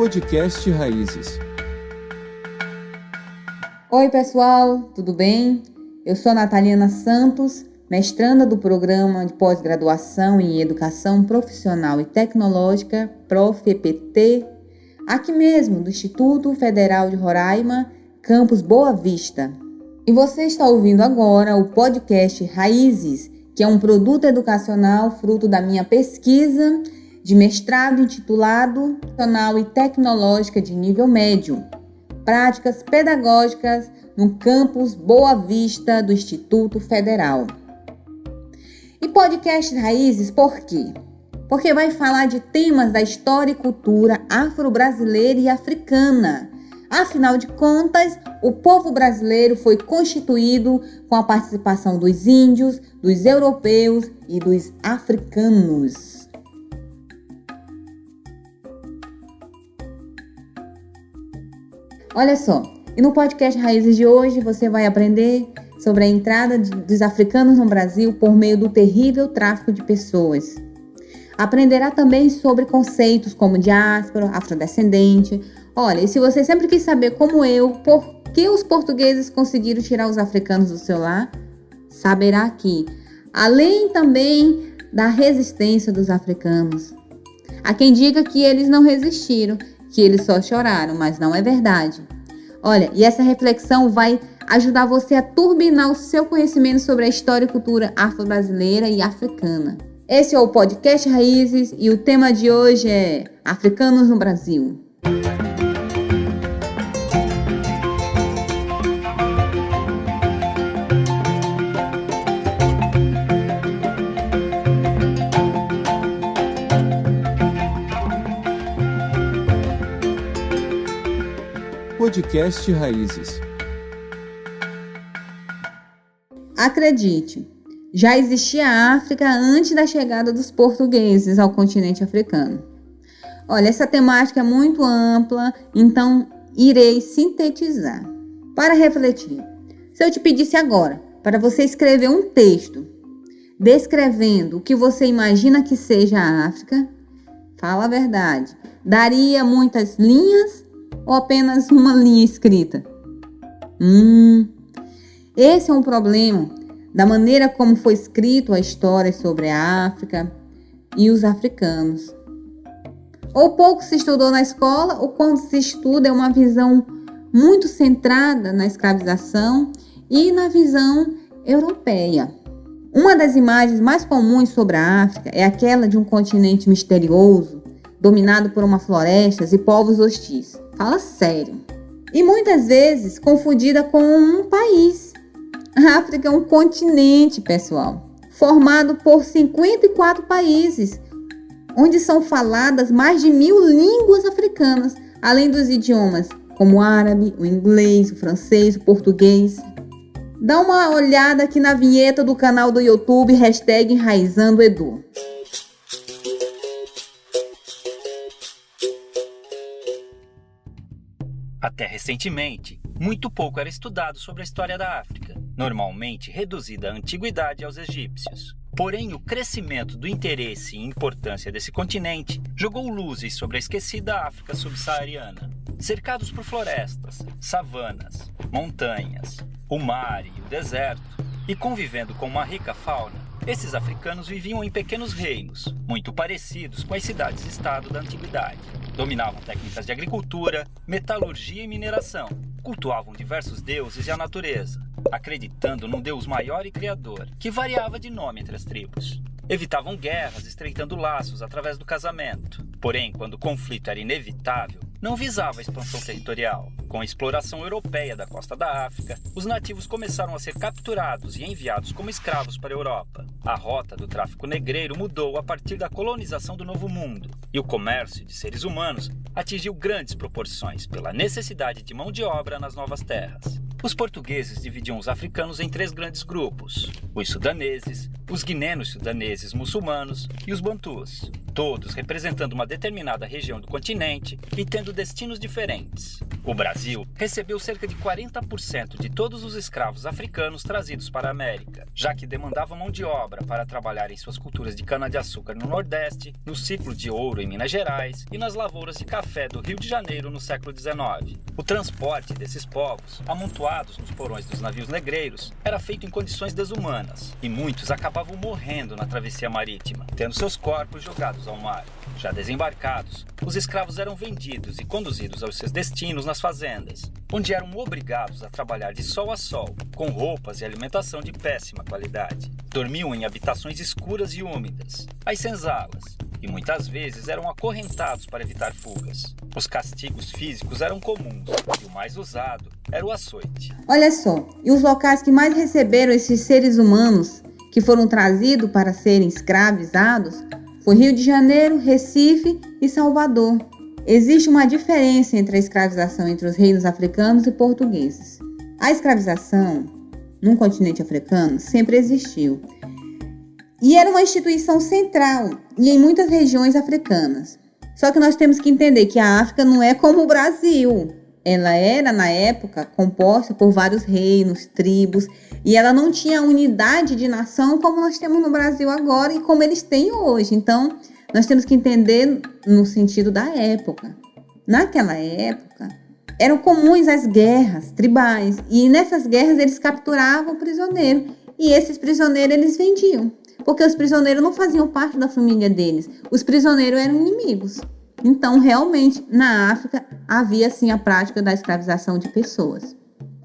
Podcast Raízes. Oi pessoal, tudo bem? Eu sou Nataliana Santos, mestranda do Programa de Pós-Graduação em Educação Profissional e Tecnológica, Prof-EPT, aqui mesmo do Instituto Federal de Roraima, Campus Boa Vista. E você está ouvindo agora o podcast Raízes, que é um produto educacional fruto da minha pesquisa de mestrado intitulado Profissional e Tecnológica de Nível Médio, Práticas Pedagógicas no Campus Boa Vista do Instituto Federal. E podcast Raízes por quê? Porque vai falar de temas da história e cultura afro-brasileira e africana. Afinal de contas, o povo brasileiro foi constituído com a participação dos índios, dos europeus e dos africanos. Olha só, e no podcast Raízes de hoje você vai aprender sobre a entrada dos africanos no Brasil por meio do terrível tráfico de pessoas. Aprenderá também sobre conceitos como diáspora, afrodescendente. Olha, e se você sempre quis saber como eu, por que os portugueses conseguiram tirar os africanos do seu lar, saberá aqui. Além também da resistência dos africanos. Há quem diga que eles não resistiram, que eles só choraram, mas não é verdade. Olha, e essa reflexão vai ajudar você a turbinar o seu conhecimento sobre a história e cultura afro-brasileira e africana. Esse é o podcast Raízes e o tema de hoje é Africanos no Brasil. Podcast Raízes. Acredite, já existia a África antes da chegada dos portugueses ao continente africano. Olha, essa temática é muito ampla, então irei sintetizar. Para refletir, se eu te pedisse agora para você escrever um texto descrevendo o que você imagina que seja a África, fala a verdade, daria muitas linhas ou apenas uma linha escrita? Esse é um problema da maneira como foi escrito a história sobre a África e os africanos. Ou pouco se estudou na escola, ou quando se estuda é uma visão muito centrada na escravização e na visão europeia. Uma das imagens mais comuns sobre a África é aquela de um continente misterioso, dominado por uma florestas e povos hostis. Fala sério. E muitas vezes confundida com um país. A África é um continente, pessoal, formado por 54 países, onde são faladas mais de 1.000 línguas africanas, além dos idiomas como o árabe, o inglês, o francês, o português. Dá uma olhada aqui na vinheta do canal do YouTube, #EnraizandoEdu. Até recentemente, muito pouco era estudado sobre a história da África, normalmente reduzida à antiguidade aos egípcios. Porém, o crescimento do interesse e importância desse continente jogou luzes sobre a esquecida África subsaariana. Cercados por florestas, savanas, montanhas, o mar e o deserto, e convivendo com uma rica fauna, esses africanos viviam em pequenos reinos, muito parecidos com as cidades-estado da antiguidade. Dominavam técnicas de agricultura, metalurgia e mineração. Cultuavam diversos deuses e a natureza, acreditando num deus maior e criador, que variava de nome entre as tribos. Evitavam guerras, estreitando laços através do casamento. Porém, quando o conflito era inevitável, não visava a expansão territorial. Com a exploração europeia da costa da África, os nativos começaram a ser capturados e enviados como escravos para a Europa. A rota do tráfico negreiro mudou a partir da colonização do Novo Mundo, e o comércio de seres humanos atingiu grandes proporções pela necessidade de mão de obra nas novas terras. Os portugueses dividiam os africanos em 3 grandes grupos: os sudaneses, os guinenos sudaneses muçulmanos e os bantus. todos representando uma determinada região do continente e tendo destinos diferentes. O Brasil recebeu cerca de 40% de todos os escravos africanos trazidos para a América, já que demandavam mão de obra para trabalhar em suas culturas de cana-de-açúcar no Nordeste, no ciclo de ouro em Minas Gerais e nas lavouras de café do Rio de Janeiro no século XIX. O transporte desses povos, amontoados nos porões dos navios negreiros, era feito em condições desumanas, e muitos acabavam morrendo na travessia marítima, tendo seus corpos jogados ao mar. Já desembarcados, os escravos eram vendidos e conduzidos aos seus destinos nas fazendas, onde eram obrigados a trabalhar de sol a sol, com roupas e alimentação de péssima qualidade. Dormiam em habitações escuras e úmidas, as senzalas, e muitas vezes eram acorrentados para evitar fugas. Os castigos físicos eram comuns, e o mais usado era o açoite. Olha só, e os locais que mais receberam esses seres humanos que foram trazidos para serem escravizados foi Rio de Janeiro, Recife e Salvador. Existe uma diferença entre a escravização entre os reinos africanos e portugueses. A escravização no continente africano sempre existiu e era uma instituição central e em muitas regiões africanas. Só que nós temos que entender que a África não é como o Brasil. Ela era, na época, composta por vários reinos, tribos, e ela não tinha unidade de nação como nós temos no Brasil agora e como eles têm hoje. Então, nós temos que entender no sentido da época. Naquela época, eram comuns as guerras tribais, e nessas guerras eles capturavam prisioneiros, e esses prisioneiros eles vendiam, porque os prisioneiros não faziam parte da família deles, os prisioneiros eram inimigos. Então, realmente, na África, havia, sim, a prática da escravização de pessoas.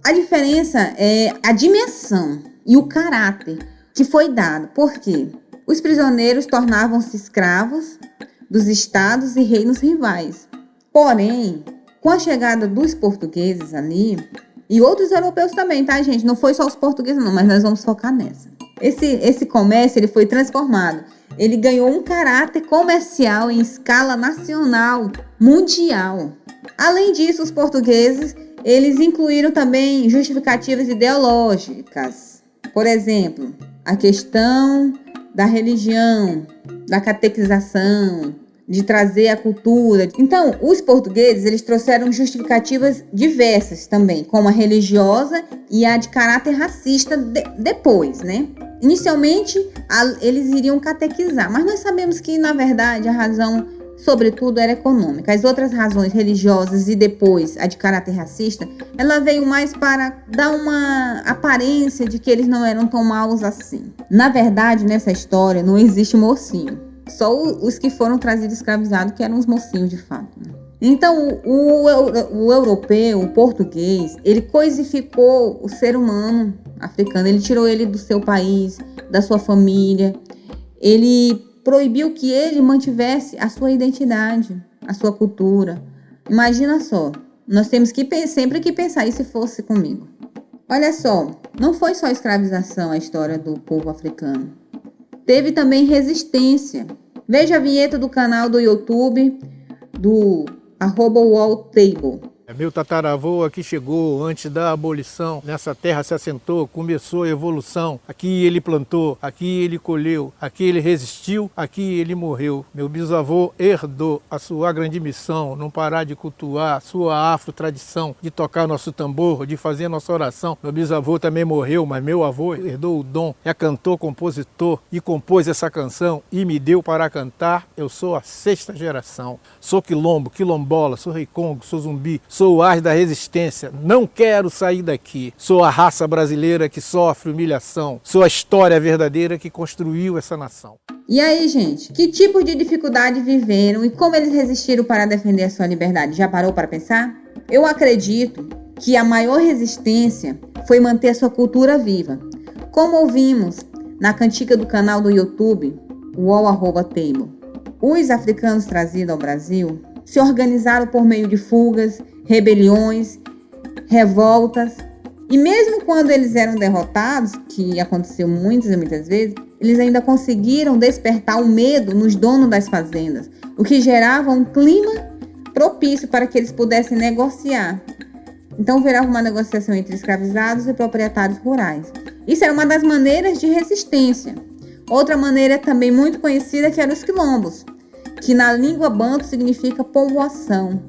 A diferença é a dimensão e o caráter que foi dado. Por quê? Os prisioneiros tornavam-se escravos dos estados e reinos rivais. Porém, com a chegada dos portugueses ali, e outros europeus também, tá, gente? Não foi só os portugueses, não, mas nós vamos focar nessa. Esse comércio ele foi transformado. Ele ganhou um caráter comercial em escala nacional, mundial. Além disso, os portugueses, eles incluíram também justificativas ideológicas. Por exemplo, a questão da religião, da catequização, de trazer a cultura. Então, os portugueses, eles trouxeram justificativas diversas também, como a religiosa e a de caráter racista depois, né? Inicialmente, eles iriam catequizar, mas nós sabemos que, na verdade, a razão, sobretudo, era econômica. As outras razões religiosas e depois a de caráter racista, ela veio mais para dar uma aparência de que eles não eram tão maus assim. Na verdade, nessa história, não existe mocinho. Só os que foram trazidos escravizados, que eram os mocinhos de fato, né? Então, o europeu, o português, ele coisificou o ser humano africano, ele tirou ele do seu país, da sua família, ele proibiu que ele mantivesse a sua identidade, a sua cultura. Imagina só, nós temos que sempre que pensar, e se fosse comigo? Olha só, não foi só escravização a história do povo africano. Teve também resistência. Veja a vinheta do canal do YouTube do @walltable. Meu tataravô aqui chegou antes da abolição, nessa terra se assentou, começou a evolução. Aqui ele plantou, aqui ele colheu, aqui ele resistiu, aqui ele morreu. Meu bisavô herdou a sua grande missão, não parar de cultuar a sua afro-tradição, de tocar nosso tambor, de fazer nossa oração. Meu bisavô também morreu, mas meu avô herdou o dom, é cantor, compositor e compôs essa canção e me deu para cantar. Eu sou a 6ª geração. Sou quilombo, quilombola, sou rei Congo, sou zumbi, sou o as da resistência, não quero sair daqui. Sou a raça brasileira que sofre humilhação. Sou a história verdadeira que construiu essa nação. E aí, gente, que tipo de dificuldade viveram e como eles resistiram para defender a sua liberdade? Já parou para pensar? Eu acredito que a maior resistência foi manter a sua cultura viva. Como ouvimos na cantiga do canal do YouTube, @table, os africanos trazidos ao Brasil se organizaram por meio de fugas, rebeliões, revoltas, e mesmo quando eles eram derrotados, que aconteceu muitas e muitas vezes, eles ainda conseguiram despertar o medo nos donos das fazendas, o que gerava um clima propício para que eles pudessem negociar. Então virava uma negociação entre escravizados e proprietários rurais. Isso era uma das maneiras de resistência. Outra maneira também muito conhecida que eram os quilombos. que na língua banto significa povoação.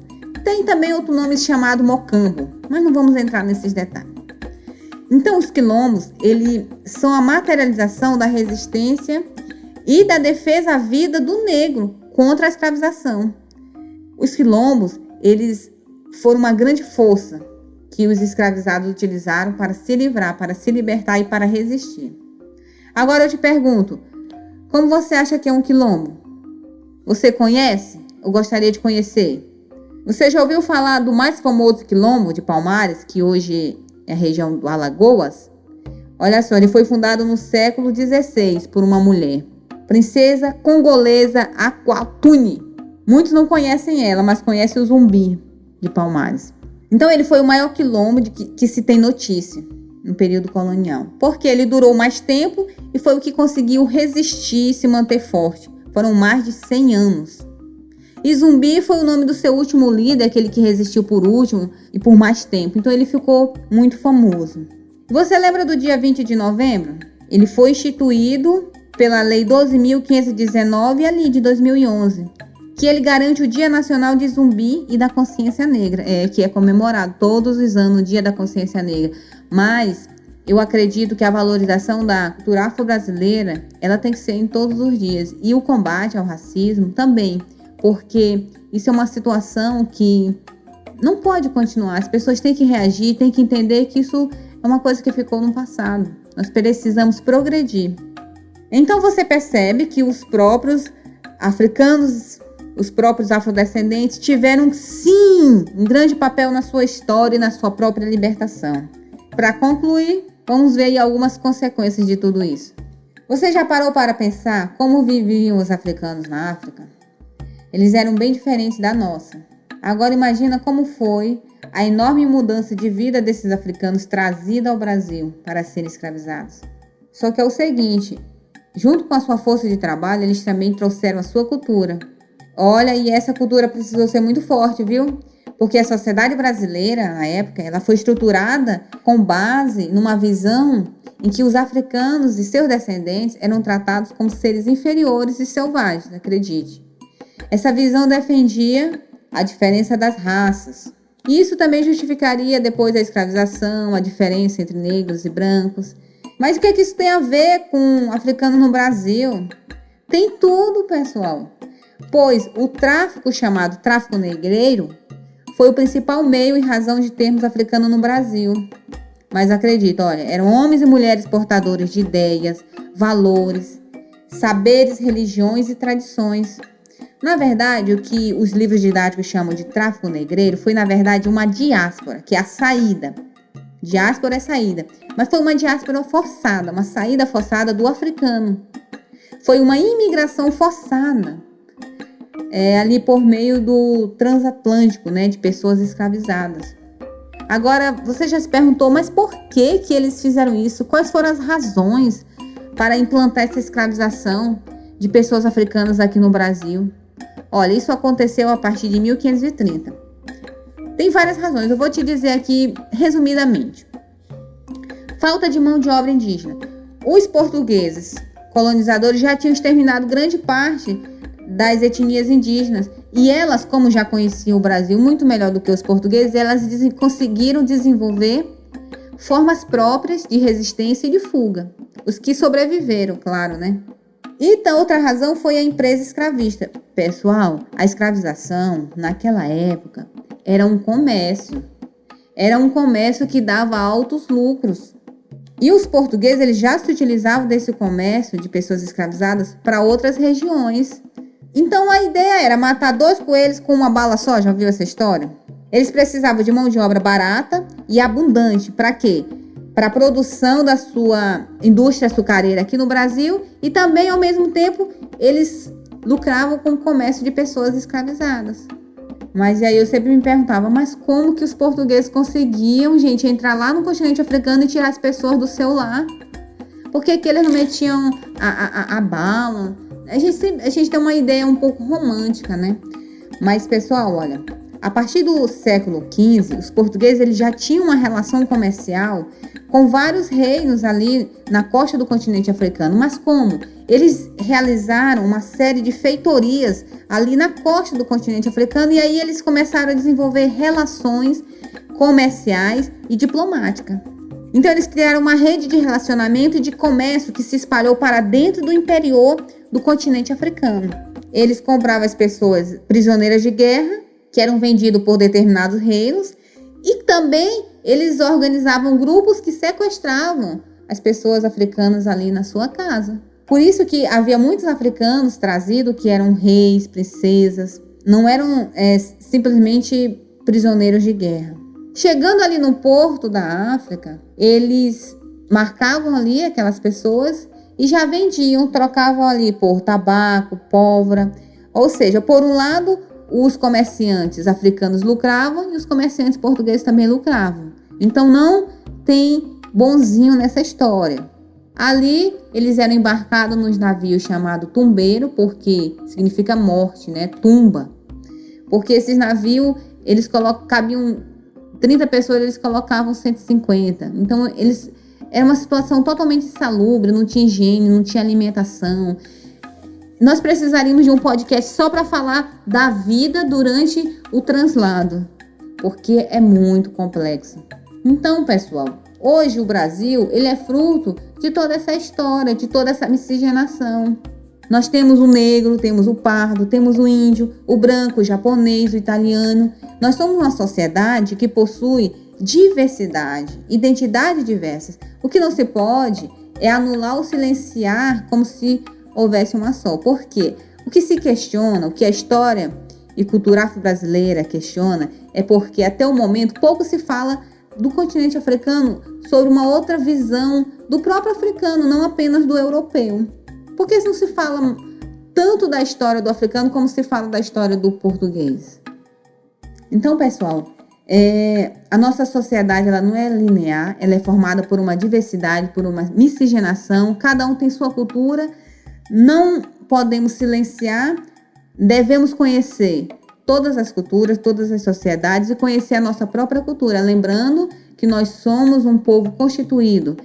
Tem também outro nome chamado mocambo, mas não vamos entrar nesses detalhes. Então, os quilombos, eles são a materialização da resistência e da defesa à vida do negro contra a escravização. Os quilombos, eles foram uma grande força que os escravizados utilizaram para se livrar, para se libertar e para resistir. Agora eu te pergunto, como você acha que é um quilombo? Você conhece ou gostaria de conhecer? Você já ouviu falar do mais famoso quilombo de Palmares, que hoje é a região do Alagoas? Olha só, ele foi fundado no século XVI por uma mulher, princesa congolesa Aquatune. Muitos não conhecem ela, mas conhecem o Zumbi de Palmares. Então ele foi o maior quilombo que se tem notícia no período colonial, porque ele durou mais tempo e foi o que conseguiu resistir e se manter forte. Foram mais de 100 anos. E Zumbi foi o nome do seu último líder, aquele que resistiu por último e por mais tempo. Então ele ficou muito famoso. Você lembra do dia 20 de novembro? Ele foi instituído pela Lei 12.519 ali de 2011, que ele garante o Dia Nacional de Zumbi e da Consciência Negra, que é comemorado todos os anos o Dia da Consciência Negra. Mas eu acredito que a valorização da cultura afro-brasileira, ela tem que ser em todos os dias. E o combate ao racismo também, porque isso é uma situação que não pode continuar. As pessoas têm que reagir, têm que entender que isso é uma coisa que ficou no passado. Nós precisamos progredir. Então você percebe que os próprios africanos, os próprios afrodescendentes tiveram, sim, um grande papel na sua história e na sua própria libertação. Para concluir, vamos ver aí algumas consequências de tudo isso. Você já parou para pensar como viviam os africanos na África? Eles eram bem diferentes da nossa. Agora imagina como foi a enorme mudança de vida desses africanos trazida ao Brasil para serem escravizados. Só que é o seguinte, junto com a sua força de trabalho, eles também trouxeram a sua cultura. Olha, e essa cultura precisou ser muito forte, viu? Porque a sociedade brasileira, na época, ela foi estruturada com base numa visão em que os africanos e seus descendentes eram tratados como seres inferiores e selvagens, acredite. Essa visão defendia a diferença das raças. E isso também justificaria depois a escravização, a diferença entre negros e brancos. Mas o que é que isso tem a ver com africanos no Brasil? Tem tudo, pessoal. Pois o tráfico chamado tráfico negreiro foi o principal meio e razão de termos africano no Brasil. Mas acredita, olha, eram homens e mulheres portadores de ideias, valores, saberes, religiões e tradições. Na verdade, o que os livros didáticos chamam de tráfico negreiro foi, na verdade, uma diáspora, que é a saída. Diáspora é saída. Mas foi uma diáspora forçada, uma saída forçada do africano. Foi uma imigração forçada. Ali por meio do transatlântico, né, de pessoas escravizadas. Agora, você já se perguntou, mas por que eles fizeram isso? Quais foram as razões para implantar essa escravização de pessoas africanas aqui no Brasil? Olha, isso aconteceu a partir de 1530. Tem várias razões, eu vou te dizer aqui resumidamente. Falta de mão de obra indígena. Os portugueses colonizadores já tinham exterminado grande parte das etnias indígenas. E elas, como já conheciam o Brasil muito melhor do que os portugueses, elas conseguiram desenvolver formas próprias de resistência e de fuga. Os que sobreviveram, claro, né? Então, outra razão foi a empresa escravista. Pessoal, a escravização, naquela época, era um comércio. Era um comércio que dava altos lucros. E os portugueses, eles já se utilizavam desse comércio de pessoas escravizadas para outras regiões. Então a ideia era matar 2 coelhos com uma bala só, já viu essa história? Eles precisavam de mão de obra barata e abundante. Para quê? Para a produção da sua indústria açucareira aqui no Brasil e também, ao mesmo tempo, eles lucravam com o comércio de pessoas escravizadas. Mas aí eu sempre me perguntava, mas como que os portugueses conseguiam, gente, entrar lá no continente africano e tirar as pessoas do seu lar? Por que eles não metiam a bala? A gente tem uma ideia um pouco romântica, né? Mas, pessoal, olha, A partir do século XV, os portugueses eles já tinham uma relação comercial com vários reinos ali na costa do continente africano. Mas como? Eles realizaram uma série de feitorias ali na costa do continente africano e aí eles começaram a desenvolver relações comerciais e diplomáticas. Então eles criaram uma rede de relacionamento e de comércio que se espalhou para dentro do interior do continente africano. Eles compravam as pessoas prisioneiras de guerra, que eram vendidos por determinados reinos, e também eles organizavam grupos que sequestravam as pessoas africanas ali na sua casa. Por isso que havia muitos africanos trazidos que eram reis, princesas, não eram simplesmente prisioneiros de guerra. Chegando ali no porto da África, eles marcavam ali aquelas pessoas e já vendiam, trocavam ali por tabaco, pólvora. Ou seja, por um lado, os comerciantes africanos lucravam e os comerciantes portugueses também lucravam. Então não tem bonzinho nessa história. Ali eles eram embarcados nos navios chamados tumbeiro, porque significa morte, né? Tumba. Porque esses navios, eles cabiam 30 pessoas, eles colocavam 150. Então era uma situação totalmente insalubre, não tinha higiene, não tinha alimentação. Nós precisaríamos de um podcast só para falar da vida durante o translado, porque é muito complexo. Então, pessoal, hoje o Brasil ele é fruto de toda essa história, de toda essa miscigenação. Nós temos o negro, temos o pardo, temos o índio, o branco, o japonês, o italiano. Nós somos uma sociedade que possui diversidade, identidades diversas. O que não se pode é anular ou silenciar como se houvesse uma só. Por quê? O que se questiona, o que a história e cultura afro-brasileira questiona, é porque até o momento pouco se fala do continente africano sobre uma outra visão do próprio africano, não apenas do europeu. Por que não se fala tanto da história do africano como se fala da história do português? Então, pessoal, a nossa sociedade ela não é linear, ela é formada por uma diversidade, por uma miscigenação, cada um tem sua cultura, não podemos silenciar, devemos conhecer todas as culturas, todas as sociedades e conhecer a nossa própria cultura, lembrando que nós somos um povo constituído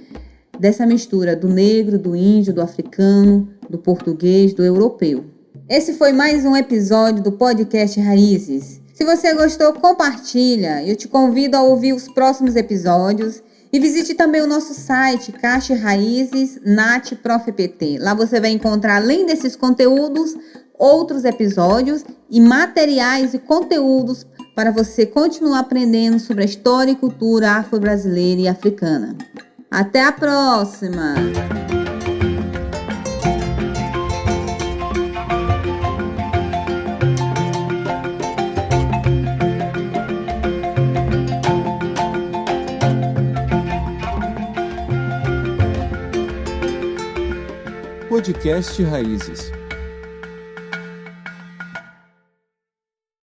dessa mistura do negro, do índio, do africano, do português, do europeu. Esse foi mais um episódio do podcast Raízes. Se você gostou, compartilha. Eu te convido a ouvir os próximos episódios e visite também o nosso site Caixa Raízes Nat Prof PT. Lá você vai encontrar, além desses conteúdos, outros episódios e materiais e conteúdos para você continuar aprendendo sobre a história e cultura afro-brasileira e africana. Até a próxima! Podcast Raízes.